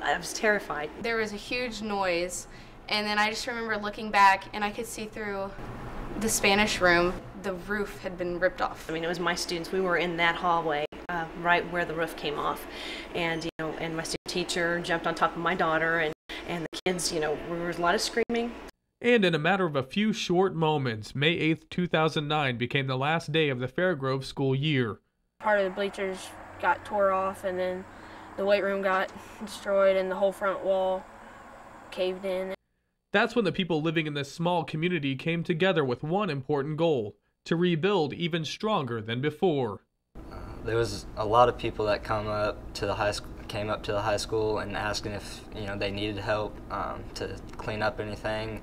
I was terrified. There was a huge noise, and then I just remember looking back, and I could see through the Spanish room. The roof had been ripped off. I mean, it was my students. We were in that hallway, right where the roof came off, and and my student teacher jumped on top of my daughter, and the kids, there was a lot of screaming. And in a matter of a few short moments, May 8th, 2009 became the last day of the Fairgrove school year. Part of the bleachers got tore off, and then the weight room got destroyed, and the whole front wall caved in. That's when the people living in this small community came together with one important goal: to rebuild even stronger than before. There was a lot of people that came up to the high school and asking if they needed help to clean up anything,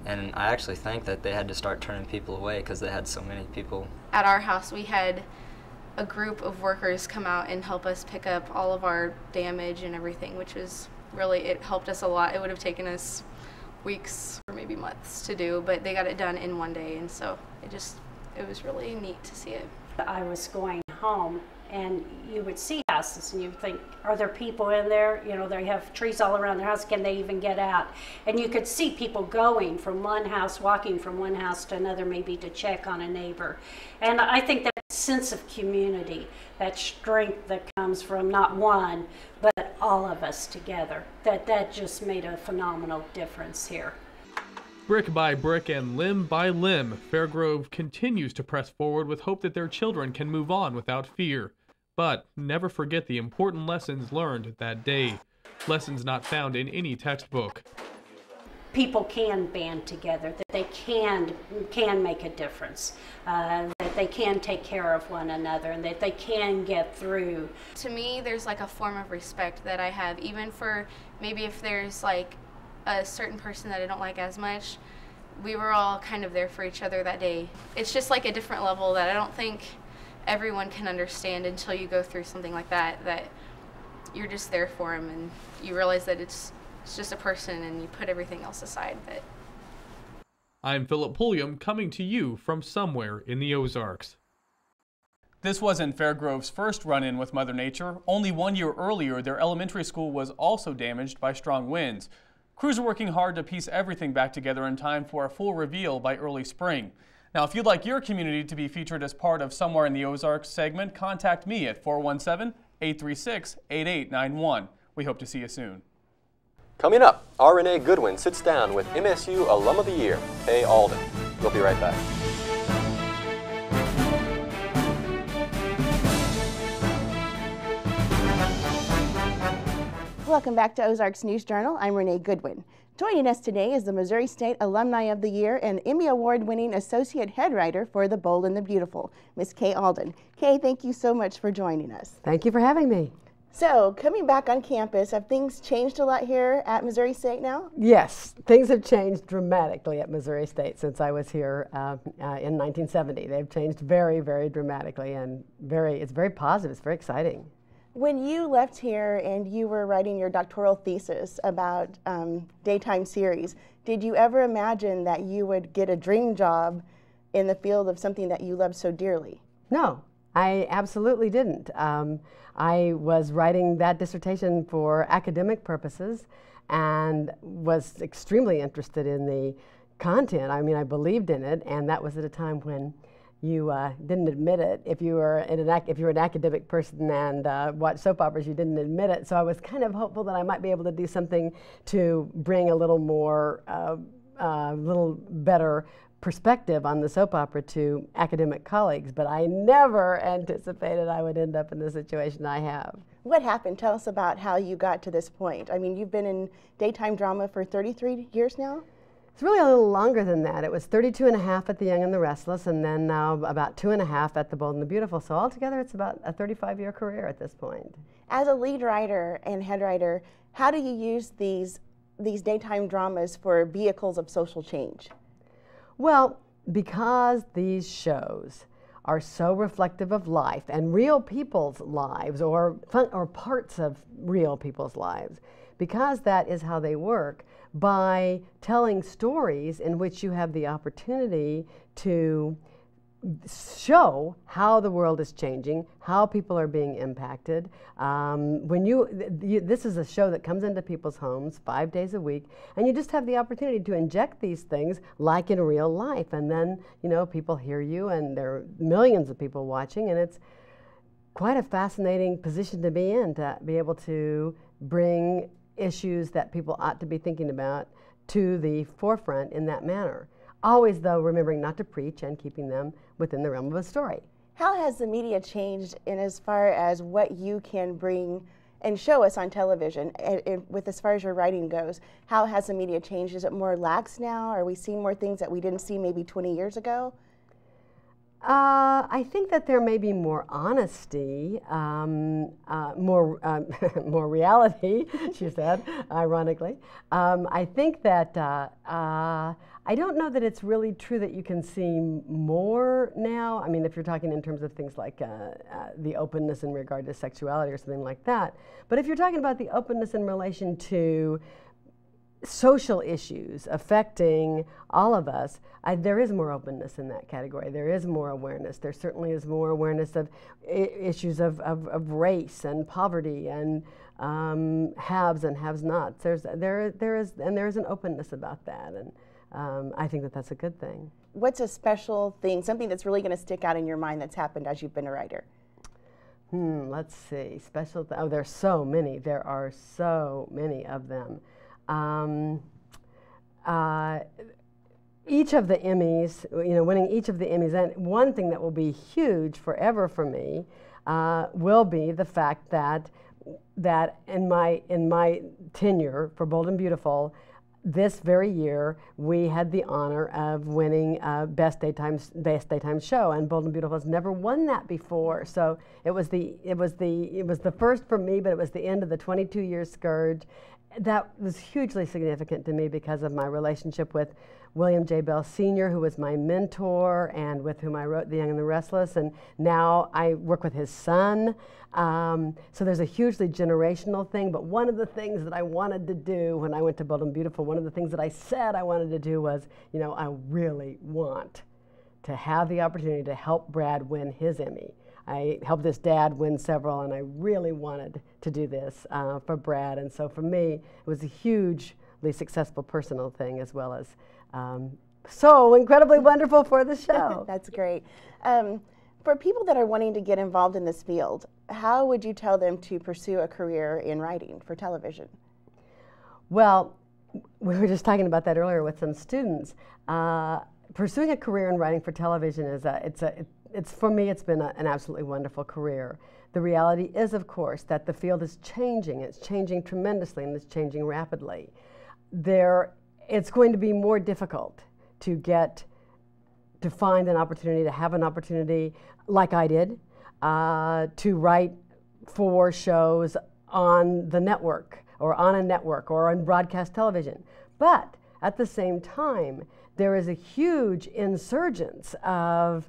and I actually think that they had to start turning people away because they had so many people. At our house, we had a group of workers come out and help us pick up all of our damage and everything, which was really, it helped us a lot. It would have taken us weeks or maybe months to do, but they got it done in one day, and so it was really neat to see it. I was going home, and you would see houses and you would think, are there people in there? They have trees all around their house, can they even get out? And you could see people going from one house, walking from one house to another, maybe to check on a neighbor. And I think that sense of community, that strength that comes from not one, but all of us together, that just made a phenomenal difference here. Brick by brick and limb by limb, Fairgrove continues to press forward with hope that their children can move on without fear. But never forget the important lessons learned that day. Lessons not found in any textbook. People can band together, that they can make a difference, that they can take care of one another, and that they can get through. To me, there's like a form of respect that I have, even for maybe if there's like a certain person that I don't like as much. We were all kind of there for each other that day. It's just like a different level that I don't think everyone can understand until you go through something like that you're just there for them, and you realize that it's just a person, and you put everything else aside. I'm Philip Pulliam, coming to you from somewhere in the Ozarks. This wasn't Fairgrove's first run-in with Mother Nature. Only 1 year earlier, their elementary school was also damaged by strong winds. Crews are working hard to piece everything back together in time for a full reveal by early spring. Now, if you'd like your community to be featured as part of Somewhere in the Ozarks segment, contact me at 417-836-8891. We hope to see you soon. Coming up, our Renee Goodwin sits down with MSU Alum of the Year, Alden. We'll be right back. Welcome back to Ozarks News Journal. I'm Renee Goodwin. Joining us today is the Missouri State Alumni of the Year and Emmy Award-winning Associate Head Writer for The Bold and the Beautiful, Miss Kay Alden. Kay, thank you so much for joining us. Thank you for having me. So, coming back on campus, have things changed a lot here at Missouri State now? Yes, things have changed dramatically at Missouri State since I was here in 1970. They've changed very, very dramatically, and it's very positive. It's very exciting. When you left here and you were writing your doctoral thesis about daytime series, did you ever imagine that you would get a dream job in the field of something that you loved so dearly? No, I absolutely didn't. I was writing that dissertation for academic purposes and was extremely interested in the content. I mean, I believed in it, and that was at a time when you didn't admit it. If you were an academic person and watched soap operas, you didn't admit it. So I was kind of hopeful that I might be able to do something to bring a little more, little better perspective on the soap opera to academic colleagues. But I never anticipated I would end up in the situation I have. What happened? Tell us about how you got to this point. I mean, you've been in daytime drama for 33 years now? It's really a little longer than that. It was 32 and a half at The Young and the Restless, and then now about 2.5 at The Bold and the Beautiful. So altogether, it's about a 35-year career at this point. As a lead writer and head writer, how do you use these daytime dramas for vehicles of social change? Well, because these shows are so reflective of life and real people's lives, or parts of real people's lives, because that is how they work, by telling stories in which you have the opportunity to show how the world is changing, how people are being impacted. This is a show that comes into people's homes 5 days a week, and you just have the opportunity to inject these things like in real life, and then people hear you, and there are millions of people watching, and it's quite a fascinating position to be in, to be able to bring issues that people ought to be thinking about to the forefront in that manner. Always, though, remembering not to preach and keeping them within the realm of a story. How has the media changed in as far as what you can bring and show us on television, with as far as your writing goes? How has the media changed? Is it more lax now? Are we seeing more things that we didn't see maybe 20 years ago? I think that there may be more honesty, more reality, she said, ironically. I think that I don't know that it's really true that you can see more now. I mean, if you're talking in terms of things like the openness in regard to sexuality or something like that. But if you're talking about the openness in relation to social issues affecting all of us, there is more openness in that category. There is more awareness. There certainly is more awareness of issues of race and poverty and haves and have-nots. There is an openness about that, and I think that that's a good thing. What's a special thing, something that's really going to stick out in your mind that's happened as you've been a writer? Let's see. There's so many. There are so many of them. Each of the Emmys, winning each of the Emmys, and one thing that will be huge forever for me will be the fact that in my tenure for Bold and Beautiful, this very year we had the honor of winning Best Daytime Show, and Bold and Beautiful has never won that before. So it was the first for me, but it was the end of the 22-year scourge. That was hugely significant to me because of my relationship with William J. Bell Sr., who was my mentor and with whom I wrote The Young and the Restless, and now I work with his son. So there's a hugely generational thing, but one of the things that I wanted to do when I went to Bold and Beautiful, one of the things that I said I wanted to do was, I really want to have the opportunity to help Brad win his Emmy. I helped his dad win several, and I really wanted to do this for Brad. And so for me, it was a hugely successful personal thing, as well as so incredibly wonderful for the show. That's great. For people that are wanting to get involved in this field, how would you tell them to pursue a career in writing for television? Well, we were just talking about that earlier with some students. Pursuing a career in writing for television is for me, it's been an absolutely wonderful career. The reality is, of course, that the field is changing. It's changing tremendously, and it's changing rapidly. It's going to be more difficult to find an opportunity, to have an opportunity like I did, to write for shows on the network, or on a network, or on broadcast television. But at the same time, there is a huge insurgence of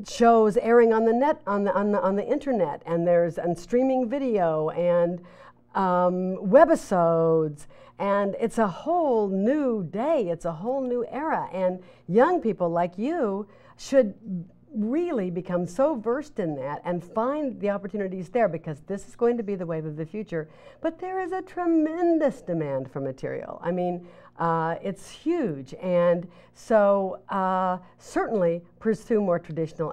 shows airing on the net, on the internet, and streaming video, and webisodes, and it's a whole new day. It's a whole new era, and young people like you should really become so versed in that and find the opportunities there, because this is going to be the wave of the future. But there is a tremendous demand for material. I mean, it's huge, and so certainly pursue more traditional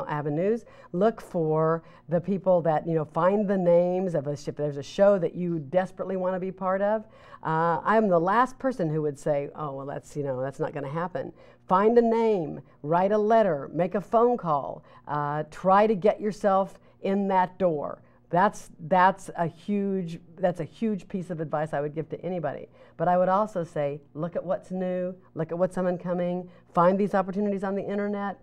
avenues. Look for the people that, find the names of if there's a show that you desperately want to be part of. I'm the last person who would say, oh, well, that's not going to happen. Find a name, write a letter, make a phone call, try to get yourself in that door. That's a huge piece of advice I would give to anybody. But I would also say, look at what's new, look at what's incoming, find these opportunities on the internet.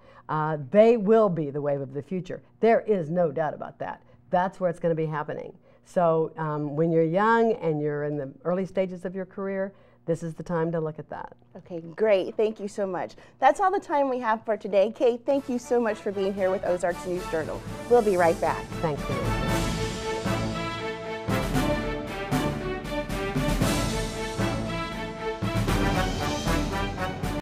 They will be the wave of the future. There is no doubt about that. That's where it's going to be happening. So when you're young and you're in the early stages of your career, this is the time to look at that. Okay, great. Thank you so much. That's all the time we have for today. Kate, thank you so much for being here with Ozarks News Journal. We'll be right back. Thank you.